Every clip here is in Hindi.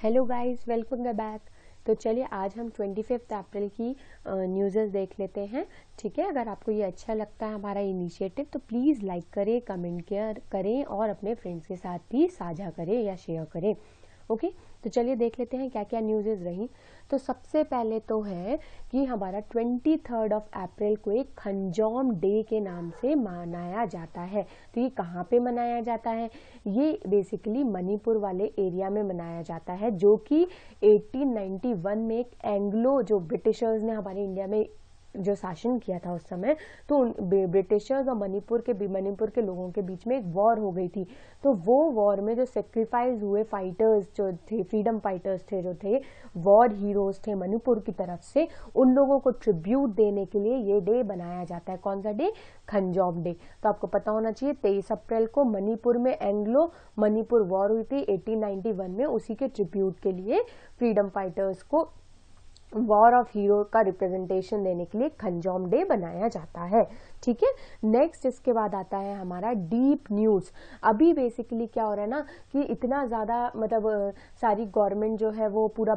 Hello guys, welcome back. तो चलिए आज हम 25 अप्रैल की न्यूज़ेस देख लेते हैं। ठीक है, अगर आपको ये अच्छा लगता है हमारा इनिशिएटिव तो प्लीज़ लाइक करें, कमेंट करें और अपने फ्रेंड्स के साथ भी साझा करें या शेयर करें। ओके, तो चलिए देख लेते हैं क्या क्या न्यूज़ेस रही। तो सबसे पहले तो है कि हमारा 23 अप्रैल को एक खंजौम डे के नाम से मनाया जाता है। तो ये कहाँ पे मनाया जाता है? ये बेसिकली मणिपुर वाले एरिया में मनाया जाता है, जो कि 1891 में एक एंग्लो, जो ब्रिटिशर्स ने हमारे इंडिया में जो शासन किया था उस समय, तो ब्रिटिशर्स और मणिपुर के लोगों के बीच में एक वॉर हो गई थी। तो वो वॉर में जो सेक्रीफाइस हुए फाइटर्स जो थे, फ्रीडम फाइटर्स थे, जो थे वॉर हीरोज थे मणिपुर की तरफ से, उन लोगों को ट्रिब्यूट देने के लिए ये डे बनाया जाता है। कौन सा डे? खंजौम डे। तो आपको पता होना चाहिए 23 अप्रैल को मणिपुर में एंग्लो मणिपुर वॉर हुई थी 1891 में। उसी के ट्रिब्यूट के लिए फ्रीडम फाइटर्स को वॉर ऑफ हीरो का रिप्रेजेंटेशन देने के लिए खंजौम डे बनाया जाता है। ठीक है, नेक्स्ट इसके बाद आता है हमारा डीप न्यूज। अभी बेसिकली क्या हो रहा है ना कि इतना ज्यादा सारी गवर्नमेंट जो है वो पूरा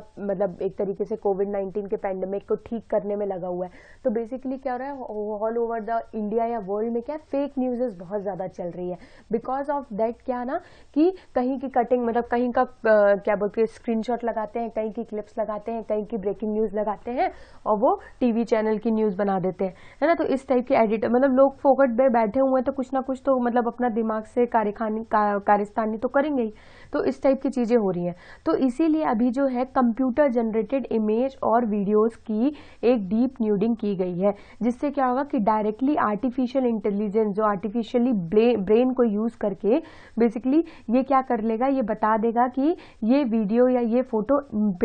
एक तरीके से कोविड-19 के पैंडेमिक को ठीक करने में लगा हुआ है। तो बेसिकली क्या हो रहा है, ऑल ओवर द इंडिया या वर्ल्ड में क्या फेक न्यूज़ बहुत ज्यादा चल रही है। बिकॉज ऑफ दैट क्या ना कि कहीं की कटिंग कहीं का क्या बोलते हैं स्क्रीनशॉट लगाते हैं, कहीं की क्लिप्स लगाते हैं, कहीं की ब्रेकिंग न्यूज लगाते हैं और वो टीवी चैनल की न्यूज बना देते हैं, है ना। तो इस टाइप के एडिटर लोग फोकट पे बैठे हुए हैं तो कुछ ना कुछ तो अपना दिमाग से कार्यस्थानी तो करेंगे ही। तो इस टाइप की चीजें हो रही हैं। तो इसीलिए अभी जो है कंप्यूटर जनरेटेड इमेज और वीडियोस की एक डीप न्यूडिंग की गई है, जिससे क्या होगा कि डायरेक्टली आर्टिफिशियल इंटेलिजेंस, जो आर्टिफिशियली ब्रेन को यूज करके बेसिकली ये क्या कर लेगा, ये बता देगा कि ये वीडियो या ये फोटो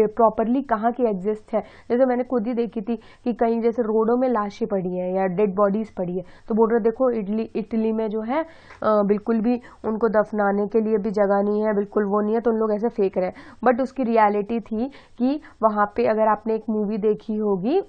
प्रॉपरली कहाँ की एग्जिस्ट है। जैसे मैंने खुद ही देखी थी कि कहीं जैसे रोडों में लाशें पड़ी है या डेड बॉडीज पड़ी है, तो बोल रहे देखो इटली में जो है बिल्कुल भी उनको दफनाने के लिए भी जगह नहीं है, बिल्कुल वो नहीं है, तो उन लोग ऐसे फेंक रहे हैं। बट उसकी रियलिटी थी कि वहां पे, अगर आपने एक मूवी देखी होगी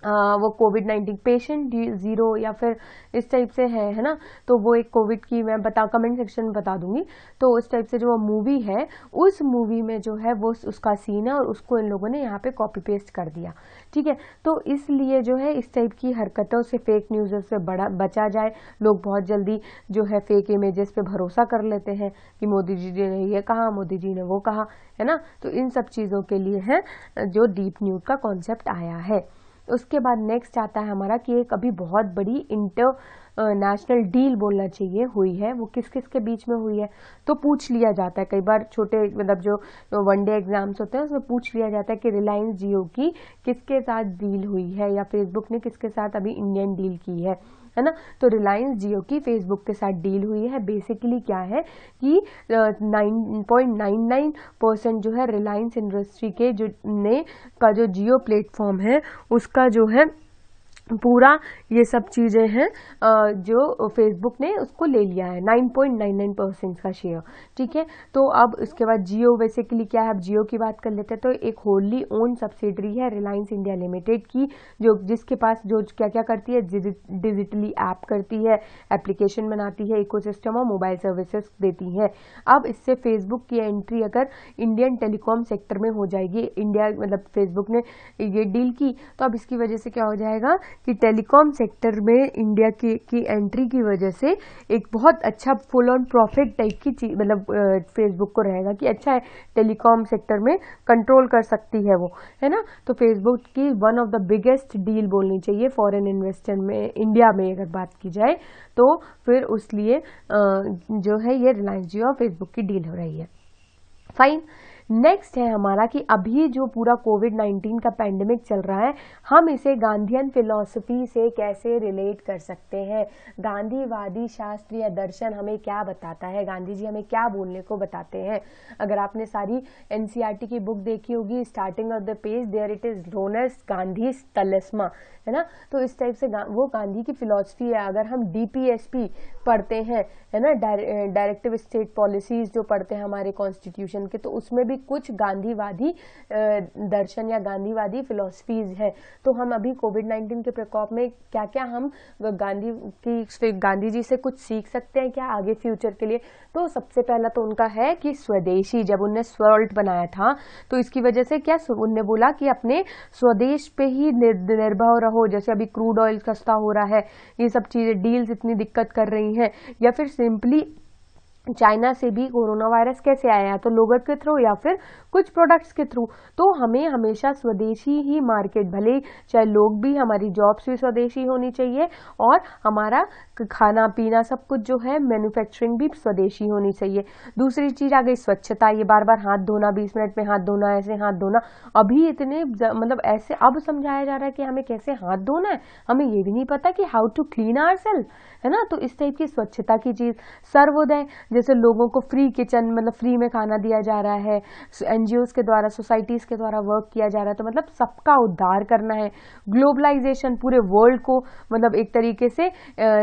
वो कोविड-19 पेशेंट जीरो या फिर इस टाइप से है ना, तो वो एक कोविड की मैं कमेंट सेक्शन में बता दूंगी। तो उस टाइप से जो मूवी है, उस मूवी में जो है वो उसका सीन है और उसको इन लोगों ने यहाँ पे कॉपी पेस्ट कर दिया। ठीक है, तो इसलिए जो है इस टाइप की हरकतों से, फेक न्यूज़ से बचा जाए। लोग बहुत जल्दी जो है फेक इमेजेस पे भरोसा कर लेते हैं कि मोदी जी ने ये कहा, मोदी जी ने वो कहा, है ना। तो इन सब चीज़ों के लिए है जो डीप न्यूज़ का कॉन्सेप्ट आया है। उसके बाद नेक्स्ट आता है हमारा कि एक अभी बहुत बड़ी इंटरनेशनल डील बोलना चाहिए हुई है। वो किस किस के बीच में हुई है तो पूछ लिया जाता है कई बार, छोटे जो वनडे एग्जाम्स होते हैं उसमें पूछ लिया जाता है कि रिलायंस जियो की किसके साथ डील हुई है या फेसबुक ने किसके साथ अभी इंडियन डील की है ना। तो रिलायंस जियो की फेसबुक के साथ डील हुई है। बेसिकली क्या है कि 9.99% जो है रिलायंस इंडस्ट्री के जो जियो प्लेटफॉर्म है उसका जो है पूरा ये सब चीजें हैं जो फेसबुक ने उसको ले लिया है 9.99% का शेयर। ठीक है, तो अब उसके बाद जियो बेसिकली क्या है, अब जियो की बात कर लेते हैं। तो एक होली ओन सब्सिडरी है रिलायंस इंडिया लिमिटेड की, जो जिसके पास जो क्या क्या करती है, डिजिटली ऐप करती है, एप्लीकेशन बनाती है, इकोसिस्टम और मोबाइल सर्विसेज देती है। अब इससे फेसबुक की एंट्री अगर इंडियन टेलीकॉम सेक्टर में हो जाएगी, इंडिया फेसबुक ने ये डील की, तो अब इसकी वजह से क्या हो जाएगा कि टेलीकॉम सेक्टर में इंडिया की एंट्री की वजह से एक बहुत अच्छा फुल ऑन प्रॉफिट टाइप की चीज फेसबुक को रहेगा कि अच्छा है, टेलीकॉम सेक्टर में कंट्रोल कर सकती है वो, है ना। तो फेसबुक की one of the biggest deal बोलनी चाहिए फॉरेन इन्वेस्टर में इंडिया में अगर बात की जाए तो, फिर उस लिए जो है ये रिलायंस जियो और फेसबुक की डील हो रही है। फाइन, नेक्स्ट है हमारा कि अभी जो पूरा कोविड-19 का पैंडेमिक चल रहा है, हम इसे गांधीयन फिलॉसफी से कैसे रिलेट कर सकते हैं। गांधीवादी शास्त्र या दर्शन हमें क्या बताता है, गांधी जी हमें क्या बोलने को बताते हैं। अगर आपने सारी एनसीईआरटी की बुक देखी होगी, starting of the page there it is known as Gandhi talisman, है ना। तो इस टाइप से वो गांधी की फिलॉसफी है। अगर हम डीपीएसपी पढ़ते हैं, है ना, डायरेक्टिव स्टेट पॉलिसीज जो पढ़ते हैं हमारे कॉन्स्टिट्यूशन के, तो उसमें भी कुछ गांधीवादी दर्शन या गांधीवादी फिलॉसफीज है। तो हम अभी कोविड-19 के प्रकोप में क्या क्या हम गांधी जी से कुछ सीख सकते हैं क्या आगे फ्यूचर के लिए? तो सबसे पहला तो उनका है कि स्वदेशी, जब उनने सॉल्ट बनाया था तो इसकी वजह से क्या उनने बोला कि अपने स्वदेश पे ही निर्भर रहो। जैसे अभी क्रूड ऑयल सस्ता हो रहा है, ये सब चीजें, डील्स इतनी दिक्कत कर रही हैं, या फिर सिंपली चाइना से भी कोरोना वायरस कैसे आया, तो लोगों के थ्रू या फिर कुछ प्रोडक्ट्स के थ्रू। तो हमें हमेशा स्वदेशी ही मार्केट, भले चाहे लोग भी, हमारी जॉब्स भी स्वदेशी होनी चाहिए और हमारा खाना पीना सब कुछ जो है मैन्युफैक्चरिंग भी स्वदेशी होनी चाहिए। दूसरी चीज आ गई स्वच्छता, ये बार बार हाथ धोना, 20 मिनट में हाथ धोना, ऐसे हाथ धोना। अभी इतने मतलब ऐसे अब समझाया जा रहा है कि हमें कैसे हाथ धोना है, हमें ये भी नहीं पता कि हाउ टू क्लीन आवरसेल्फ, है ना। तो इस टाइप की स्वच्छता की चीज। सर्वोदय, जैसे लोगों को फ्री किचन, मतलब फ्री में खाना दिया जा रहा है, एनजीओज के द्वारा, सोसाइटीज के द्वारा वर्क किया जा रहा है, तो मतलब सबका उद्धार करना है। ग्लोबलाइजेशन, पूरे वर्ल्ड को मतलब एक तरीके से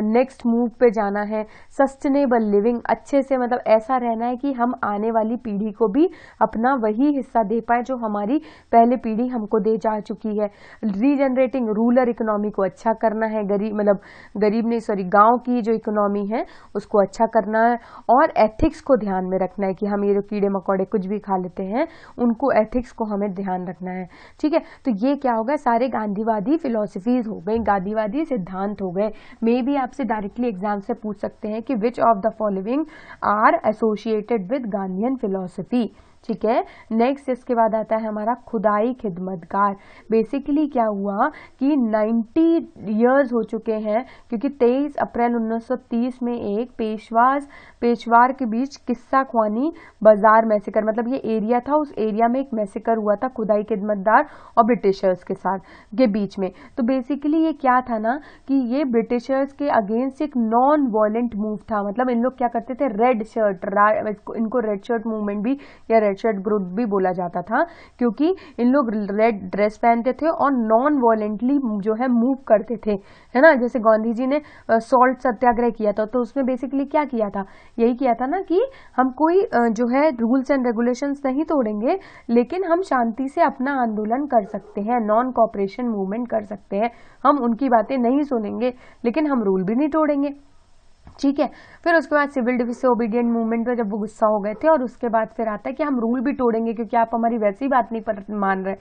नेक्स्ट मूव पे जाना है। सस्टेनेबल लिविंग, अच्छे से मतलब ऐसा रहना है कि हम आने वाली पीढ़ी को भी अपना वही हिस्सा दे पाए जो हमारी पहले पीढ़ी हमको दे जा चुकी है। रीजनरेटिंग, रूरल इकोनॉमी को अच्छा करना है, गरीब नहीं सॉरी गांव की जो इकोनॉमी है उसको अच्छा करना है। और एथिक्स को ध्यान में रखना है कि हम ये जो कीड़े मकोड़े कुछ भी खा लेते हैं उनको, एथिक्स को हमें ध्यान रखना है, ठीक है। तो ये क्या हो गया, सारे गांधीवादी फिलोसफीज हो गए, गांधीवादी सिद्धांत हो गए। मे भी आपसे डायरेक्टली एग्जाम से पूछ सकते हैं कि which of the following are associated with Gandhian philosophy, ठीक है। नेक्स्ट इसके बाद आता है हमारा खुदाई खिदमतगार। बेसिकली क्या हुआ कि 90 इयर्स हो चुके हैं, क्योंकि 23 अप्रैल 1930 में एक पेशवार के बीच किस्सा ख्वानी बाजार मैसेकर, मतलब ये एरिया था, उस एरिया में एक मैसेकर हुआ था खुदाई खिदमतगार और ब्रिटिशर्स के बीच में। तो बेसिकली ये क्या था ना कि ये ब्रिटिशर्स के अगेंस्ट एक नॉन वायलेंट मूव था। मतलब इन लोग क्या करते थे, रेड शर्ट, इनको रेड शर्ट मूवमेंट भी या रेड शर्ट ग्रुप भी बोला जाता था, क्योंकि इन लोग रेड ड्रेस पहनते थे और नॉन वायलेंटली जो है मूव करते थे, है ना। जैसे गांधी जी ने सॉल्ट सत्याग्रह किया था, तो उसमें बेसिकली क्या किया था, यही किया था ना कि हम कोई जो है रूल्स एंड रेगुलेशंस नहीं तोड़ेंगे, लेकिन हम शांति से अपना आंदोलन कर सकते हैं, नॉन कॉपरेशन मूवमेंट कर सकते हैं। हम उनकी बातें नहीं सुनेंगे, लेकिन हम रूल भी नहीं तोड़ेंगे, ठीक है। फिर उसके बाद सिविल डिसोबीडिएंट मूवमेंट पे जब वो गुस्सा हो गए थे, और उसके बाद फिर आता है कि हम रूल भी तोड़ेंगे क्योंकि आप हमारी वैसी बात नहीं मान रहे,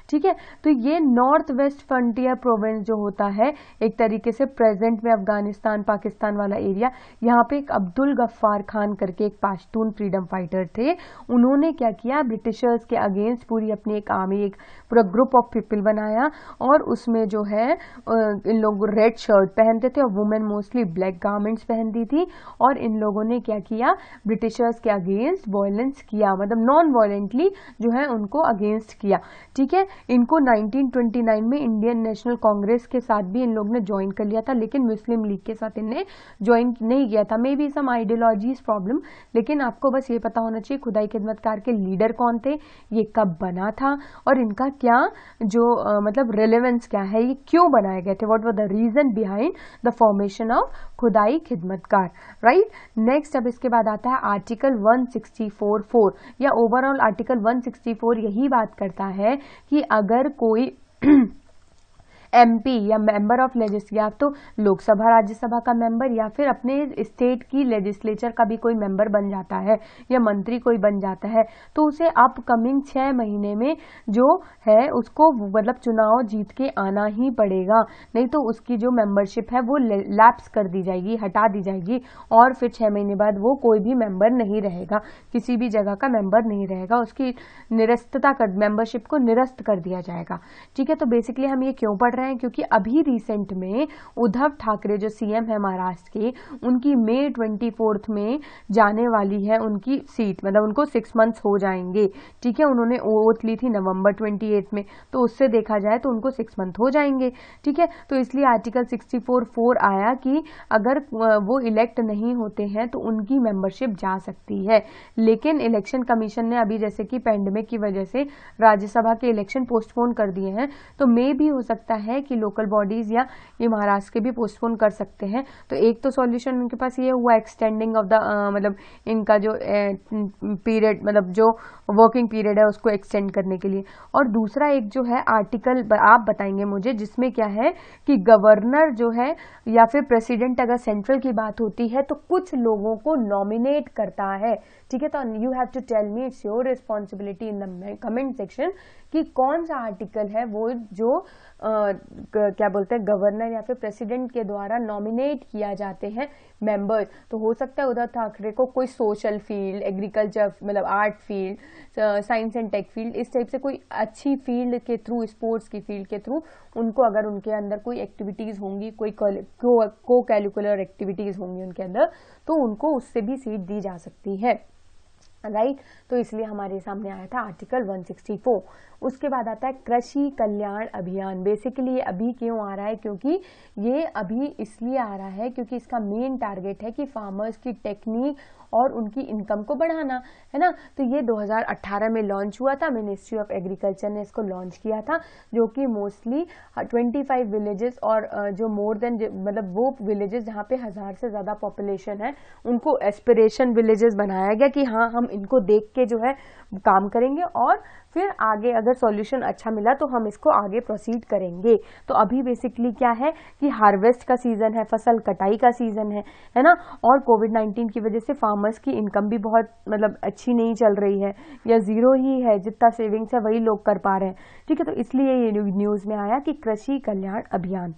ठीक है। तो ये नॉर्थ वेस्ट फ्रंटियर प्रोविंस जो होता है, एक तरीके से प्रेजेंट में अफगानिस्तान पाकिस्तान वाला एरिया, यहाँ पे एक अब्दुल गफ्फार खान करके एक पाश्तून फ्रीडम फाइटर थे। उन्होंने क्या किया, ब्रिटिशर्स के अगेंस्ट पूरी अपनी एक आर्मी, एक पूरा ग्रुप ऑफ पीपल बनाया, और उसमें जो है इन लोग रेड शर्ट पहनते थे और वुमेन मोस्टली ब्लैक गारमेंट्स पहनती थी। और इन लोगों ने क्या किया, ब्रिटिशर्स के अगेंस्ट वायलेंस किया, मतलब नॉन वायलेंटली जो है उनको अगेंस्ट किया, ठीक है। इनको 1929 में इंडियन नेशनल कांग्रेस के साथ भी इन लोग ने ज्वाइन कर लिया था, लेकिन मुस्लिम लीग के साथ इन्हें ज्वाइन नहीं किया था। Maybe some ideologies problem, लेकिन आपको बस ये पता होना चाहिए खुदाई खिदमतगार के लीडर कौन थे, ये कब बना था, और इनका क्या जो मतलब रेलेवेंस क्या है, ये क्यों बनाए गए थे, what was the reason behind the formation of Khudai Khidmatgar, right. Next अब इसके बाद आता है आर्टिकल 164(4) या ओवरऑल आर्टिकल 164 यही बात करता है कि अगर कोई एमपी या मेंबर ऑफ लेजिस्लेचर, या तो लोकसभा राज्यसभा का मेंबर या फिर अपने स्टेट की लेजिस्लेचर का भी कोई मेंबर बन जाता है या मंत्री कोई बन जाता है, तो उसे अपकमिंग 6 महीने में जो है उसको मतलब चुनाव जीत के आना ही पड़ेगा, नहीं तो उसकी जो मेंबरशिप है वो लैप्स कर दी जाएगी, हटा दी जाएगी, और फिर 6 महीने बाद वो कोई भी मेंबर नहीं रहेगा, किसी भी जगह का मेंबर नहीं रहेगा, उसकी निरस्तता कर, मेंबरशिप को निरस्त कर दिया जाएगा, ठीक है। तो बेसिकली हम ये क्यों पढ़ रहे हैं, क्योंकि अभी रिसेंट में उद्धव ठाकरे जो सीएम है महाराष्ट्र के, उनकी मई 24 में जाने वाली है उनकी सीट, मतलब उनको 6 मंथ्स हो जाएंगे, ठीक है। उन्होंने ओथ ली थी नवंबर 28 में, तो उससे देखा जाए तो उनको 6 मंथ हो जाएंगे, ठीक है। तो इसलिए आर्टिकल 64(4) आया कि अगर वो इलेक्ट नहीं होते हैं तो उनकी मेंबरशिप जा सकती है, लेकिन इलेक्शन कमीशन ने अभी जैसे कि पेंडेमिक की वजह से राज्यसभा के इलेक्शन पोस्टपोन कर दिए हैं, तो मे भी हो सकता है कि लोकल बॉडीज या ये महाराष्ट्र के भी पोस्टपोन कर सकते हैं। तो एक तो सॉल्यूशन उनके पास ये हुआ एक्सटेंडिंग ऑफ द मतलब इनका जो पीरियड मतलब जो वर्किंग पीरियड है उसको एक्सटेंड करने के लिए। और दूसरा एक जो है आर्टिकल आप बताएंगे मुझे जिसमें क्या है कि गवर्नर जो है या फिर प्रेसिडेंट अगर सेंट्रल की बात होती है तो कुछ लोगों को नॉमिनेट करता है, ठीक है। तो you have to tell me, it's your responsibility in the comment section कि कौन सा आर्टिकल है वो जो क्या बोलते हैं गवर्नर या फिर प्रेसिडेंट के द्वारा नॉमिनेट किया जाते हैं मेंबर। तो हो सकता है उद्धव ठाकरे को कोई सोशल फील्ड, एग्रीकल्चर मतलब art field, science and tech field, इस टाइप से कोई अच्छी फील्ड के थ्रू, स्पोर्ट्स की फील्ड के थ्रू उनको अगर उनके अंदर कोई एक्टिविटीज होंगी, कोई को कैरिकुलर एक्टिविटीज होंगी उनके अंदर, तो उनको उससे भी सीट दी जा सकती है, राइट। तो इसलिए हमारे सामने आया था आर्टिकल 164। उसके बाद आता है कृषि कल्याण अभियान। बेसिकली ये अभी क्यों आ रहा है, क्योंकि ये अभी इसलिए आ रहा है क्योंकि इसका मेन टारगेट है कि फार्मर्स की टेक्निक और उनकी इनकम को बढ़ाना, है ना। तो ये 2018 में लॉन्च हुआ था, मिनिस्ट्री ऑफ एग्रीकल्चर ने इसको लॉन्च किया था, जो कि मोस्टली 25 विलेजेस और जो मोर देन मतलब वो विलेजेस जहाँ पे 1000 से ज़्यादा पॉपुलेशन है उनको एस्पिरेशन विलेजेस बनाया गया कि हाँ हम इनको देख के जो है काम करेंगे और फिर आगे अगर सॉल्यूशन अच्छा मिला तो हम इसको आगे प्रोसीड करेंगे। तो अभी बेसिकली क्या है कि हार्वेस्ट का सीजन है, फसल कटाई का सीजन है ना। और कोविड-19 की वजह से फार्मर्स की इनकम भी बहुत मतलब अच्छी नहीं चल रही है या जीरो ही है, जितना सेविंग्स है वही लोग कर पा रहे हैं, ठीक है। तो इसलिए ये न्यूज में आया कि कृषि कल्याण अभियान।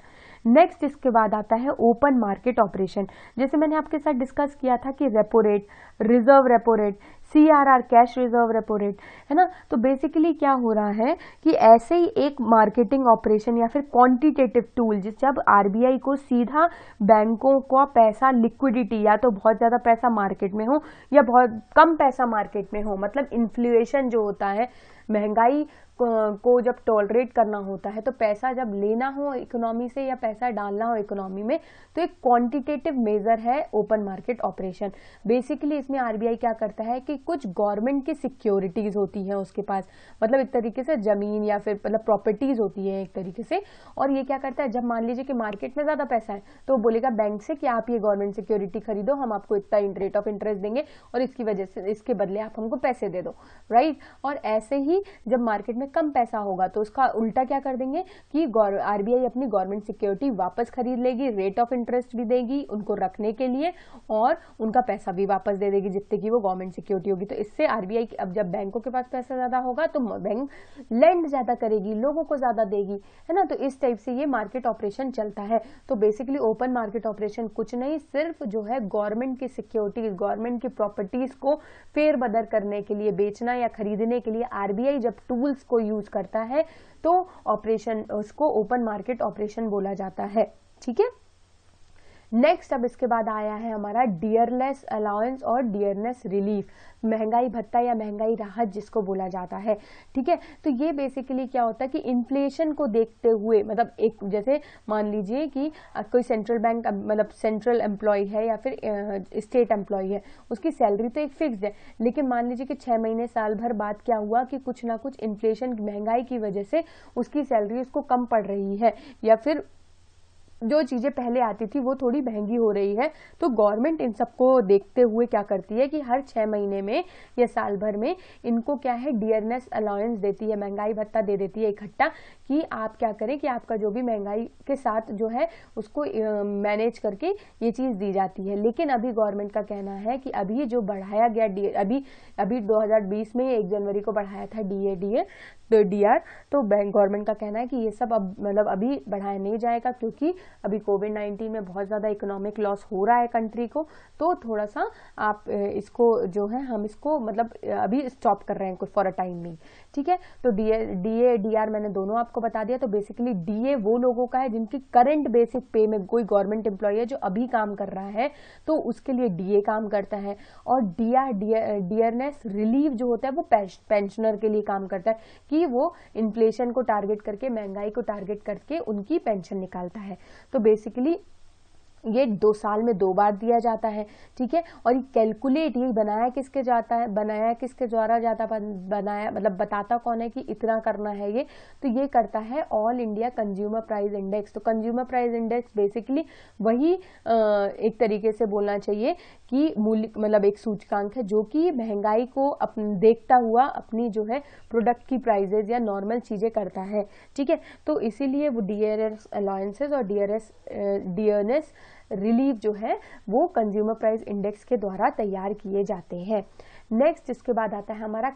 नेक्स्ट इसके बाद आता है ओपन मार्केट ऑपरेशन। जैसे मैंने आपके साथ डिस्कस किया था कि repo rate, reserve repo rate, CRR cash reserve repo rate, है ना। तो बेसिकली क्या हो रहा है कि ऐसे ही एक मार्केटिंग ऑपरेशन या फिर क्वांटिटेटिव टूल जिस जब RBI को सीधा बैंकों का पैसा लिक्विडिटी या तो बहुत ज्यादा पैसा मार्केट में हो या बहुत कम पैसा मार्केट में हो, मतलब इन्फ्लेशन जो होता है, महंगाई को जब टॉलरेट करना होता है, तो पैसा जब लेना हो इकोनॉमी से या पैसा डालना हो इकोनॉमी में, तो एक क्वांटिटेटिव मेजर है ओपन मार्केट ऑपरेशन। बेसिकली इसमें RBI क्या करता है कि कुछ गवर्नमेंट की सिक्योरिटीज होती हैं उसके पास, मतलब एक तरीके से जमीन या फिर मतलब प्रॉपर्टीज होती है एक तरीके से, और ये क्या करता है जब मान लीजिए कि मार्केट में ज्यादा पैसा है तो बोलेगा बैंक से कि आप ये गवर्नमेंट सिक्योरिटी खरीदो, हम आपको इतना रेट ऑफ इंटरेस्ट देंगे और इसकी वजह से इसके बदले आप हमको पैसे दे दो, राइट। और ऐसे ही जब मार्केट में कम पैसा होगा तो उसका उल्टा क्या कर देंगे कि RBI अपनी गवर्नमेंट सिक्योरिटी वापस खरीद लेगी, रेट ऑफ इंटरेस्ट भी देगी उनको रखने के लिए और उनका पैसा भी वापस दे देगी जितने की वो गवर्नमेंट सिक्योरिटी होगी। तो इससे RBI अब जब बैंकों के पास पैसा ज्यादा होगा तो बैंक लेंड ज्यादा करेगी, लोगों को ज्यादा देगी, है ना। तो इस टाइप से ये मार्केट ऑपरेशन चलता है। तो बेसिकली ओपन मार्केट ऑपरेशन कुछ नहीं, सिर्फ जो है गवर्नमेंट की सिक्योरिटीज, गवर्नमेंट की प्रॉपर्टीज को फेरबदल करने के लिए, बेचना या खरीदने के लिए RBI जब टूल्स को यूज करता है तो ऑपरेशन उसको ओपन मार्केट ऑपरेशन बोला जाता है, ठीक है। नेक्स्ट अब इसके बाद आया है हमारा डियरनेस अलाउंस और डियरनेस रिलीफ, महंगाई भत्ता या महंगाई राहत जिसको बोला जाता है, ठीक है। तो ये बेसिकली क्या होता है कि इन्फ्लेशन को देखते हुए, मतलब एक जैसे मान लीजिए कि कोई सेंट्रल बैंक मतलब सेंट्रल एम्प्लॉय है या फिर स्टेट एम्प्लॉय है, उसकी सैलरी तो एक फिक्स्ड है, लेकिन मान लीजिए कि 6 महीने साल भर बाद क्या हुआ कि कुछ ना कुछ इन्फ्लेशन महंगाई की वजह से उसकी सैलरी उसको कम पड़ रही है या फिर जो चीजें पहले आती थी वो थोड़ी महंगी हो रही है। तो गवर्नमेंट इन सबको देखते हुए क्या करती है कि हर 6 महीने में या साल भर में इनको क्या है डियरनेस अलाउंस देती है, महंगाई भत्ता दे देती है इकट्ठा, कि आप क्या करें कि आपका जो भी महंगाई के साथ जो है उसको मैनेज करके ये चीज दी जाती है। लेकिन अभी गवर्नमेंट का कहना है कि अभी जो बढ़ाया गया अभी 2020 में 1 जनवरी को बढ़ाया था DR, तो बैंक गवर्नमेंट का कहना है कि ये सब अब मतलब अभी बढ़ाया नहीं जाएगा क्योंकि अभी कोविड-19 में बहुत ज्यादा इकोनॉमिक लॉस हो रहा है कंट्री को, तो थोड़ा सा आप इसको जो है हम इसको मतलब अभी स्टॉप कर रहे हैं फॉर अ टाइम नहीं, ठीक है। तो DR मैंने दोनों आपको बता दिया। तो बेसिकली DA वो लोगों का है जिनकी करंट बेसिक पे में कोई गवर्नमेंट एम्प्लॉय है जो अभी काम कर रहा है तो उसके लिए DA काम करता है, और डियरनेस रिलीफ जो होता है वो पेंशनर के लिए काम करता है कि वो इन्फ्लेशन को टारगेट करके, महंगाई को टारगेट करके उनकी पेंशन निकालता है। तो बेसिकली ये 2 साल में 2 बार दिया जाता है, ठीक है। और ये कैलकुलेट, ये बनाया किसके जाता है, बनाया किसके द्वारा जाता, बनाया मतलब बताता कौन है कि इतना करना है ये, तो ये करता है all India consumer price index. तो कंज्यूमर प्राइस इंडेक्स बेसिकली वही एक तरीके से बोलना चाहिए कि मूल्य मतलब एक सूचकांक है जो कि महंगाई को देखता हुआ अपनी जो है प्रोडक्ट की प्राइजेज या नॉर्मल चीजें करता है, ठीक है। तो इसीलिए वो डियरनेस अलाउंसेस और डियरनेस रिलीफ जो है वो कंज्यूमर प्राइस इंडेक्स के द्वारा तैयार किए जाते हैं। नेक्स्ट इसके बाद आता है हमारा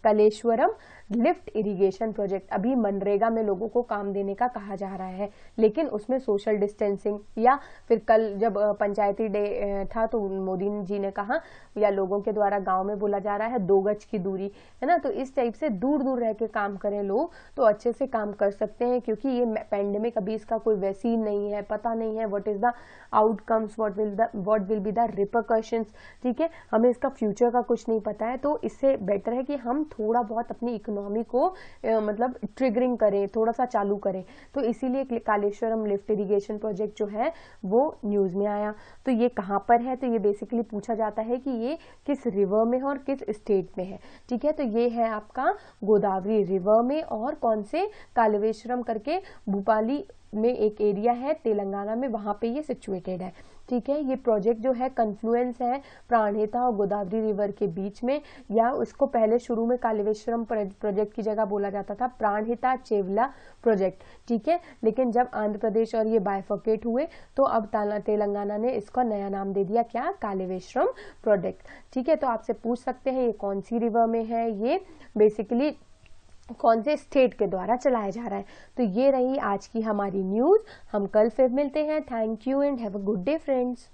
कालेश्वरम लिफ्ट इरिगेशन प्रोजेक्ट। अभी मनरेगा में लोगों को काम देने का कहा जा रहा है, लेकिन उसमें सोशल डिस्टेंसिंग या फिर कल जब पंचायती डे था तो मोदी जी ने कहा या लोगों के द्वारा गांव में बोला जा रहा है 2 गज की दूरी, है ना। तो इस टाइप से दूर दूर रह के काम करें लोग तो अच्छे से काम कर सकते हैं, क्योंकि ये पैंडेमिक अभी इसका कोई वैक्सीन नहीं है, पता नहीं है what is the outcomes, what will be the repercussions, ठीक है। हमें इसका फ्यूचर का कुछ नहीं पता है, तो इससे बेटर है कि हम थोड़ा बहुत अपनी इकोनॉमी को मतलब ट्रिगरिंग करें, थोड़ा सा चालू करें। तो इसीलिए कालेश्वरम लिफ्ट इरिगेशन प्रोजेक्ट जो है वो न्यूज में आया। तो ये कहाँ पर है, तो ये बेसिकली पूछा जाता है कि ये किस रिवर में है और किस स्टेट में है, ठीक है। तो ये है आपका गोदावरी रिवर में, और कौन से कालेश्वरम करके भूपाली में एक एरिया है तेलंगाना में, वहां पे ये सिचुएटेड है, ठीक है। ये प्रोजेक्ट जो है कन्फ्लुएंस है प्राणहिता और गोदावरी रिवर के बीच में, या उसको पहले शुरू में कालेश्वरम प्रोजेक्ट की जगह बोला जाता था प्राणहिता चेवला प्रोजेक्ट, ठीक है। लेकिन जब आंध्र प्रदेश और ये बाइफर्केट हुए तो अब तेलंगाना ने इसका नया नाम दे दिया, क्या, कालेश्वरम प्रोजेक्ट, ठीक है। तो आपसे पूछ सकते हैं ये कौन सी रिवर में है, ये बेसिकली कौन से स्टेट के द्वारा चलाया जा रहा है। तो ये रही आज की हमारी न्यूज, हम कल फिर मिलते हैं। Thank you and have a good day friends.